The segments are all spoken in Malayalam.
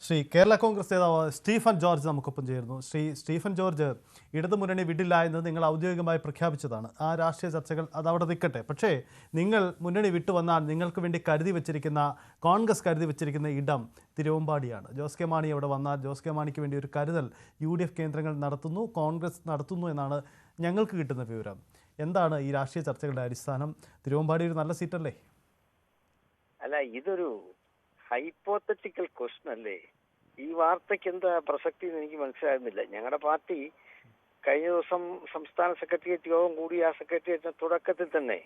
ശ്രീ കേരള കോൺഗ്രസ് നേതാവ് സ്റ്റീഫൻ ജോർജ് നമുക്കൊപ്പം ചേരുന്നു. സ്റ്റീഫൻ ജോർജ്, ഇടതുമുന്നണി വിടില്ല എന്ന് നിങ്ങൾ ഔദ്യോഗികമായി പ്രഖ്യാപിച്ചതാണ്. ആ രാഷ്ട്രീയ ചർച്ചകൾ അതവിടെ നിൽക്കട്ടെ. പക്ഷേ നിങ്ങൾ മുന്നണി വിട്ടുവന്നാൽ നിങ്ങൾക്ക് വേണ്ടി കോൺഗ്രസ് കരുതി വെച്ചിരിക്കുന്ന ഇടം തിരുവമ്പാടിയാണ്. ജോസ് കെ മാണി അവിടെ വന്നാൽ ജോസ് കെ മാണിക്ക് വേണ്ടി ഒരു കരുതൽ UDF കേന്ദ്രങ്ങൾ നടത്തുന്നു, കോൺഗ്രസ് നടത്തുന്നു എന്നാണ് ഞങ്ങൾക്ക് കിട്ടുന്ന വിവരം. എന്താണ് ഈ രാഷ്ട്രീയ ചർച്ചകളുടെ അടിസ്ഥാനം? തിരുവമ്പാടി ഒരു നല്ല സീറ്റല്ലേ? അല്ല, ഇതൊരു ഹൈപ്പോത്തറ്റിക്കൽ ക്വസ്റ്റൻ അല്ലേ? ഈ വാർത്തയ്ക്ക് എന്താ പ്രസക്തി എന്ന് എനിക്ക് മനസ്സിലാകുന്നില്ല. ഞങ്ങളുടെ പാർട്ടി കഴിഞ്ഞ ദിവസം സംസ്ഥാന സെക്രട്ടേറിയറ്റ് യോഗം കൂടി ആ സെക്രട്ടേറിയറ്റിന്റെ തുടക്കത്തിൽ തന്നെ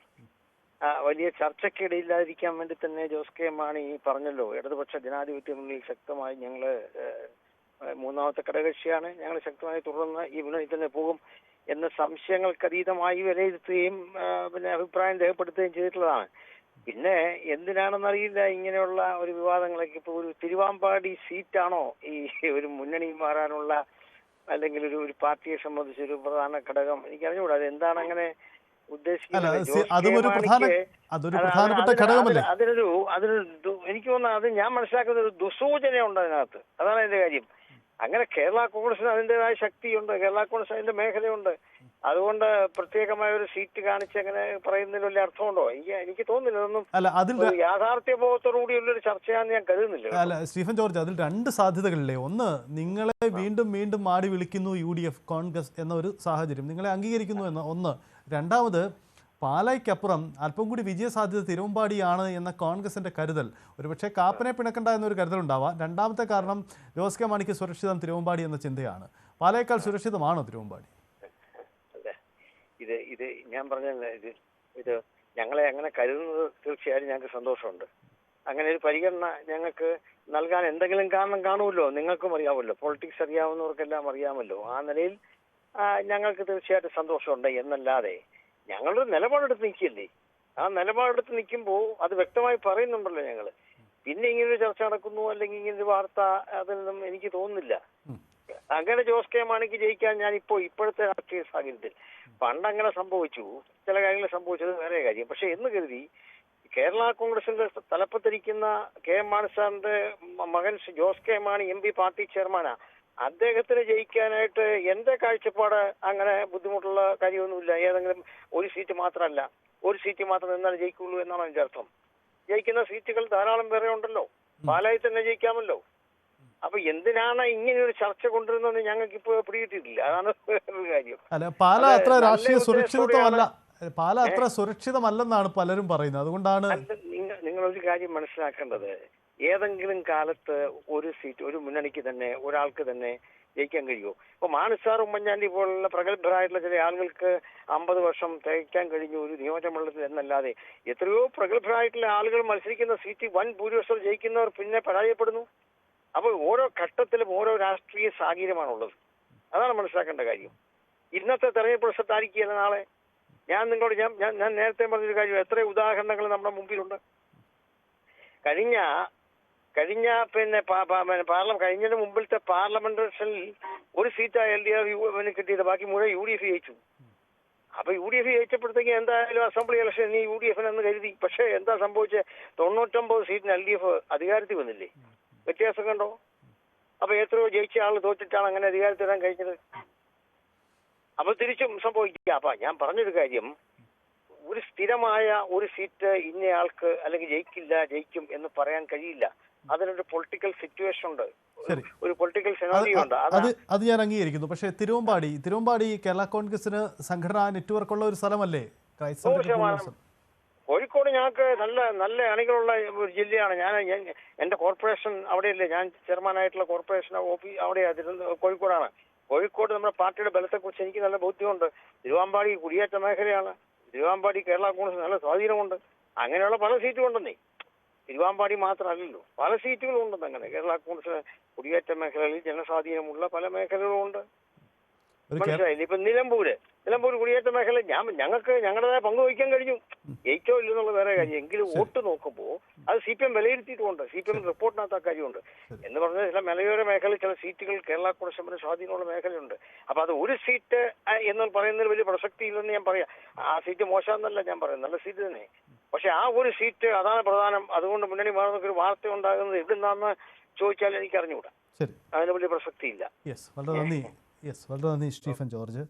വലിയ ചർച്ചയ്ക്കിടയില്ലാതിരിക്കാൻ വേണ്ടി തന്നെ ജോസ് കെ മാണി പറഞ്ഞല്ലോ, ഇടതുപക്ഷ ജനാധിപത്യ മുന്നണിയിൽ ശക്തമായി ഞങ്ങള് മൂന്നാമത്തെ ഘടകകക്ഷിയാണ്, ഞങ്ങൾ ശക്തമായി തുടർന്ന് ഈ മുന്നണി തന്നെ പോകും എന്ന സംശയങ്ങൾക്കതീതമായി വിലയിരുത്തുകയും പിന്നെ അഭിപ്രായം രേഖപ്പെടുത്തുകയും ചെയ്തിട്ടുള്ളതാണ്. പിന്നെ എന്തിനാണെന്നറിയില്ല ഇങ്ങനെയുള്ള ഒരു വിവാദങ്ങളൊക്കെ. ഇപ്പോൾ ഒരു തിരുവാമ്പാടി സീറ്റാണോ ഈ ഒരു മുന്നണി മാറാനുള്ള അല്ലെങ്കിൽ ഒരു പാർട്ടിയെ സംബന്ധിച്ച് ഒരു പ്രധാന ഘടകം? എനിക്ക് അറിഞ്ഞുകൂടാ അത് എന്താണ് അങ്ങനെ ഉദ്ദേശിക്കുന്നത്. എനിക്ക് തോന്നുന്നത് അത് ഞാൻ മനസ്സിലാക്കുന്ന ഒരു ദുസൂചന ഉണ്ട് അതിനകത്ത്. അതാണ് അതിന്റെ കാര്യം. അങ്ങനെ കേരള കോൺഗ്രസിന് അതിൻ്റെതായ ശക്തിയുണ്ട്, കേരള കോൺഗ്രസ് അതിന്റെ മേഖലയുണ്ട്. അതുകൊണ്ട് പ്രത്യേകമായ ഒരു സീറ്റ് കാണിച്ച് അങ്ങനെ പറയുന്നതിൽ വലിയ അർത്ഥമുണ്ടോ? എനിക്ക് തോന്നുന്നില്ല. അതൊന്നും യാഥാർത്ഥ്യബോധത്തോടുകൂടിയുള്ളൊരു ചർച്ചയാണെന്ന് ഞാൻ കരുതുന്നില്ല. അല്ല സ്റ്റീഫൻ ജോർജ്, അതിൽ രണ്ട് സാധ്യതകളില്ലേ? ഒന്ന്, നിങ്ങളെ വീണ്ടും മാടി വിളിക്കുന്നു UDF കോൺഗ്രസ് എന്ന ഒരു സാഹചര്യം, നിങ്ങളെ അംഗീകരിക്കുന്നു എന്ന ഒന്ന്. രണ്ടാമത്, പാലായ്ക്കപ്പുറം അല്പം കൂടി വിജയസാധ്യത തിരുവമ്പാടിയാണ് എന്ന കോൺഗ്രസിന്റെ കരുതൽ. ഒരുപക്ഷെ കാപ്പനെ പിണക്കണ്ട എന്നൊരു കരുതലുണ്ടാവാം. രണ്ടാമത്തെ കാരണം, ജോസ് കെ മാണിക്ക് സുരക്ഷിതം തിരുവമ്പാടി എന്ന ചിന്തയാണ്. പാലായേക്കാൾ സുരക്ഷിതമാണോ തിരുവമ്പാടി? ഇത് ഞാൻ പറഞ്ഞ ഇത് ഞങ്ങളെ അങ്ങനെ കരുതുന്നത് തീർച്ചയായും ഞങ്ങൾക്ക് സന്തോഷമുണ്ട്. അങ്ങനെ ഒരു പരിഗണന ഞങ്ങൾക്ക് നൽകാൻ എന്തെങ്കിലും കാരണം കാണുമല്ലോ, നിങ്ങൾക്കും അറിയാമല്ലോ, പൊളിറ്റിക്സ് അറിയാവുന്നവർക്കെല്ലാം അറിയാമല്ലോ. ആ നിലയിൽ ഞങ്ങൾക്ക് തീർച്ചയായിട്ടും സന്തോഷമുണ്ട്. എന്നല്ലാതെ ഞങ്ങളൊരു നിലപാടെടുത്ത് നിൽക്കില്ലേ, ആ നിലപാടെടുത്ത് നിൽക്കുമ്പോൾ അത് വ്യക്തമായി പറയുന്നുണ്ടല്ലോ ഞങ്ങൾ. പിന്നെ ഇങ്ങനൊരു ചർച്ച നടക്കുന്നു അല്ലെങ്കിൽ ഇങ്ങനൊരു വാർത്ത, അതിനൊന്നും എനിക്ക് തോന്നുന്നില്ല. അങ്ങനെ ജോസ് കെ മാണിക്ക് ജയിക്കാൻ ഇപ്പോഴത്തെ രാഷ്ട്രീയ സാഹചര്യത്തിൽ, പണ്ടങ്ങനെ സംഭവിച്ചു, ചില കാര്യങ്ങൾ സംഭവിച്ചത് വേറെ കാര്യം. പക്ഷെ എന്ന് കരുതി കേരള കോൺഗ്രസിന്റെ തലപ്പത്തിരിക്കുന്ന KM മാണി സാറിന്റെ മകൻ Jose K Mani MP party ചെയർമാനാ, അദ്ദേഹത്തിന് ജയിക്കാനായിട്ട് എന്റെ കാഴ്ചപ്പാട് അങ്ങനെ ബുദ്ധിമുട്ടുള്ള കാര്യമൊന്നുമില്ല. ഏതെങ്കിലും ഒരു സീറ്റ് മാത്രമല്ല, ഒരു സീറ്റ് മാത്രം നിന്നാൽ ജയിക്കുള്ളൂ എന്നാണ് അതിന്റെ അർത്ഥം. ജയിക്കുന്ന സീറ്റുകൾ ധാരാളം വേറെ ഉണ്ടല്ലോ, പാലായിൽ തന്നെ ജയിക്കാമല്ലോ. അപ്പൊ എന്തിനാണ് ഇങ്ങനെ ഒരു ചർച്ച കൊണ്ടുവരുന്നത് ഞങ്ങൾക്ക് ഇപ്പോൾ പിടികിട്ടിട്ടില്ല. അതാണ് വേറൊരു കാര്യം. അല്ല, പാല അത്ര രാഷ്ട്രീയ സുരക്ഷിതത്വമല്ല, പാല അത്ര സുരക്ഷിതമല്ലെന്നാണ് പലരും പറയുന്നത്. അതുകൊണ്ടാണ് നിങ്ങളൊരു കാര്യം മനസ്സിലാക്കേണ്ടത്, ഏതെങ്കിലും കാലത്ത് ഒരു സീറ്റ് ഒരു മുന്നണിക്ക് തന്നെ ഒരാൾക്ക് തന്നെ ജയിക്കാൻ കഴിയുമോ? ഇപ്പൊ മാണിസാർ, ഉമ്മൻചാണ്ടി പോലുള്ള പ്രഗത്ഭരായിട്ടുള്ള ചില ആളുകൾക്ക് 50 വർഷം തികയ്ക്കാൻ കഴിഞ്ഞു ഒരു നിയോജകമണ്ഡലത്തിൽ എന്നല്ലാതെ എത്രയോ പ്രഗത്ഭരായിട്ടുള്ള ആളുകൾ മത്സരിക്കുന്ന സീറ്റ് വൻ ഭൂരിപക്ഷം ജയിക്കുന്നവർ പിന്നെ പരാജയപ്പെടുന്നു. അപ്പോൾ ഓരോ ഘട്ടത്തിലും ഓരോ രാഷ്ട്രീയ സാഹചര്യമാണുള്ളത്. അതാണ് മനസ്സിലാക്കേണ്ട കാര്യം. ഇന്നത്തെ തെരഞ്ഞെടുപ്പ് റിസൾട്ട് ആയിരിക്കുകയല്ല നാളെ. ഞാൻ നിങ്ങളോട് ഞാൻ നേരത്തെ പറഞ്ഞൊരു കാര്യം, എത്ര ഉദാഹരണങ്ങൾ നമ്മുടെ മുമ്പിലുണ്ട്. കഴിഞ്ഞതിന് മുമ്പിലത്തെ പാർലമെന്റ് ഇലക്ഷനിൽ ഒരു സീറ്റാണ് LDF കിട്ടിയത്, ബാക്കി മുഴുവൻ UDF ജയിച്ചു. അപ്പൊ UDF ജയിച്ചപ്പോഴത്തേക്ക് എന്തായാലും അസംബ്ലി ഇലക്ഷൻ UDF എന്ന് കരുതി. പക്ഷെ എന്താ സംഭവിച്ചത്? 99 സീറ്റിന് LDF അധികാരത്തിൽ വന്നില്ലേ? വ്യത്യാസം കണ്ടോ? അപ്പൊ എത്രയോ ജയിച്ച ആൾ തോറ്റിട്ടാണ് അങ്ങനെ അധികാരത്തിൽ വരാൻ കഴിഞ്ഞത്. അപ്പൊ തിരിച്ചും സംഭവിക്കുക. അപ്പൊ ഞാൻ പറഞ്ഞൊരു കാര്യം, ഒരു സ്ഥിരമായ ഒരു സീറ്റ് ഇന്നയാൾക്ക് അല്ലെങ്കിൽ ജയിക്കും എന്ന് പറയാൻ കഴിയില്ല. അതിനൊരു പൊളിറ്റിക്കൽ സിറ്റുവേഷൻ ഉണ്ട്, ഒരു പൊളിറ്റിക്കൽ സെനാരിയോ ഉണ്ട്. അത് ഞാൻ അംഗീകരിക്കുന്നു. പക്ഷേ തിരുവമ്പാടി കേരള കോൺഗ്രസിന് സംഘടനാ നെറ്റ്വർക്ക് ഉള്ള ഒരു സ്ഥലമല്ലേ? കോഴിക്കോട് ഞങ്ങൾക്ക് നല്ല അണികളുള്ള ഒരു ജില്ലയാണ്. എന്റെ കോർപ്പറേഷൻ അവിടെയല്ലേ, ഞാൻ ചെയർമാനായിട്ടുള്ള കോർപ്പറേഷൻ ഓഫീസ് അവിടെയാണ്, കോഴിക്കോടാണ്. കോഴിക്കോട് നമ്മുടെ പാർട്ടിയുടെ ബലത്തെക്കുറിച്ച് എനിക്ക് നല്ല ബോധ്യമുണ്ട്. തിരുവാമ്പാടി കുടിയേറ്റ മേഖലയാണ്. തിരുവാമ്പാടി കേരള കോൺഗ്രസ് നല്ല സ്വാധീനമുണ്ട്. അങ്ങനെയുള്ള പല സീറ്റും ഉണ്ടെന്നേ, തിരുവാമ്പാടി മാത്രമല്ലല്ലോ, പല സീറ്റുകളും ഉണ്ടെന്ന്. അങ്ങനെ കേരള കോൺഗ്രസ് കുടിയേറ്റ മേഖലകളിൽ ജനസ്വാധീനമുള്ള പല മേഖലകളും ഉണ്ട്. മനസ്സിലായില്ലേ? ഇപ്പൊ നിലമ്പൂര് കുടിയേറ്റ മേഖല ഞങ്ങൾക്ക് ഞങ്ങളുടേതായ പങ്ക് വഹിക്കാൻ കഴിഞ്ഞു. ജയിച്ചോ ഇല്ലെന്നുള്ള വേറെ കാര്യം. എങ്കിലും വോട്ട് നോക്കുമ്പോൾ അത് CPM വിലയിരുത്തിയിട്ടുമുണ്ട്, CPM റിപ്പോർട്ടിനകത്ത് ആ കാര്യമുണ്ട്. എന്ന് പറഞ്ഞാൽ ചില മലയോര മേഖല, ചില സീറ്റുകൾ കേരള കോൺഗ്രസിന് സ്വാധീനമുള്ള മേഖലയുണ്ട്. അപ്പൊ അത് ഒരു സീറ്റ് എന്ന് പറയുന്നതിൽ വലിയ പ്രസക്തി ഇല്ലെന്ന് ഞാൻ പറയാം. ആ സീറ്റ് മോശമെന്നല്ല ഞാൻ പറയാം, നല്ല സീറ്റ് തന്നെ. പക്ഷെ ആ ഒരു സീറ്റ് അതാണ് പ്രധാനം. അതുകൊണ്ട് മുന്നണി മാറുന്നൊക്കെ ഒരു വാർത്ത ഉണ്ടാകുന്നത് എവിടുന്നാന്ന് ചോദിച്ചാൽ എനിക്ക് അറിഞ്ഞുകൂടാ. ശരി, അതിന് വലിയ പ്രസക്തിയില്ല. വളരെ നന്ദി സ്റ്റീഫൻ ജോർജ്.